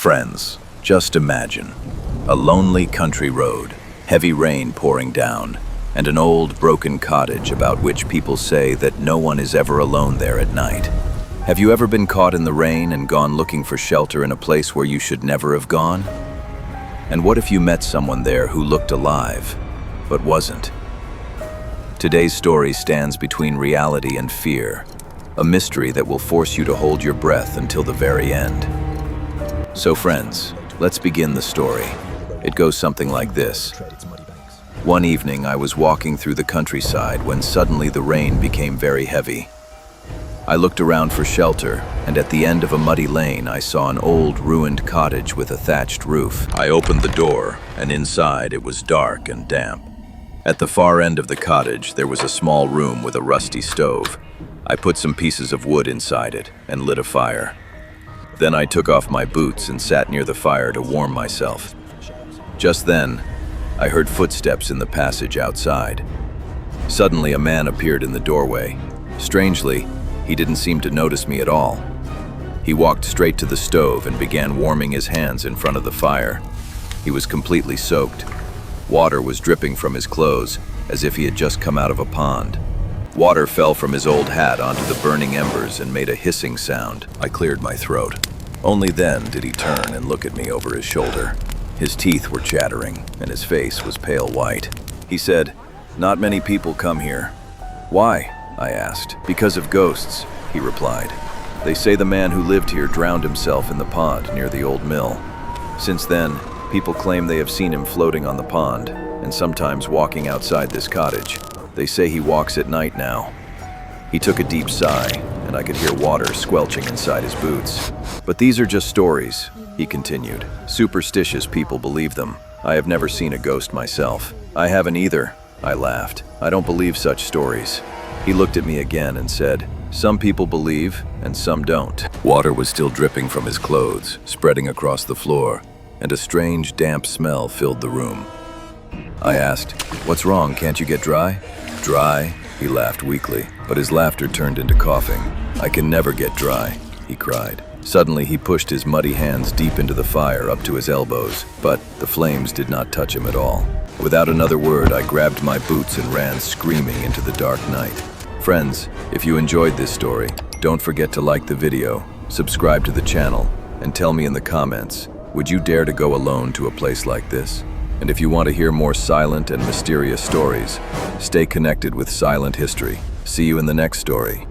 Friends, just imagine a lonely country road, heavy rain pouring down, and an old broken cottage about which people say that no one is ever alone there at night. Have you ever been caught in the rain and gone looking for shelter in a place where you should never have gone? And what if you met someone there who looked alive, but wasn't? Today's story stands between reality and fear, a mystery that will force you to hold your breath until the very end. So friends, let's begin the story. It goes something like this. One evening I was walking through the countryside when suddenly the rain became very heavy. I looked around for shelter, and at the end of a muddy lane I saw an old ruined cottage with a thatched roof. I opened the door, and inside it was dark and damp. At the far end of the cottage there was a small room with a rusty stove. I put some pieces of wood inside it and lit a fire. Then I took off my boots and sat near the fire to warm myself. Just then, I heard footsteps in the passage outside. Suddenly, a man appeared in the doorway. Strangely, he didn't seem to notice me at all. He walked straight to the stove and began warming his hands in front of the fire. He was completely soaked. Water was dripping from his clothes, as if he had just come out of a pond. Water fell from his old hat onto the burning embers and made a hissing sound. I cleared my throat. Only then did he turn and look at me over his shoulder. His teeth were chattering, and his face was pale white. He said, "Not many people come here." "Why?" I asked. "Because of ghosts," he replied. "They say the man who lived here drowned himself in the pond near the old mill. Since then, people claim they have seen him floating on the pond, and sometimes walking outside this cottage. They say he walks at night now." He took a deep sigh, and I could hear water squelching inside his boots. "But these are just stories," he continued. "Superstitious people believe them. I have never seen a ghost myself." "I haven't either," I laughed. "I don't believe such stories." He looked at me again and said, "Some people believe, and some don't." Water was still dripping from his clothes, spreading across the floor, and a strange, damp smell filled the room. I asked, "What's wrong? Can't you get dry?" "Dry?" He laughed weakly, but his laughter turned into coughing. "I can never get dry," he cried. Suddenly he pushed his muddy hands deep into the fire up to his elbows, but the flames did not touch him at all. Without another word, I grabbed my boots and ran screaming into the dark night. Friends, if you enjoyed this story, don't forget to like the video, subscribe to the channel, and tell me in the comments, would you dare to go alone to a place like this? And if you want to hear more silent and mysterious stories, stay connected with Silent History. See you in the next story.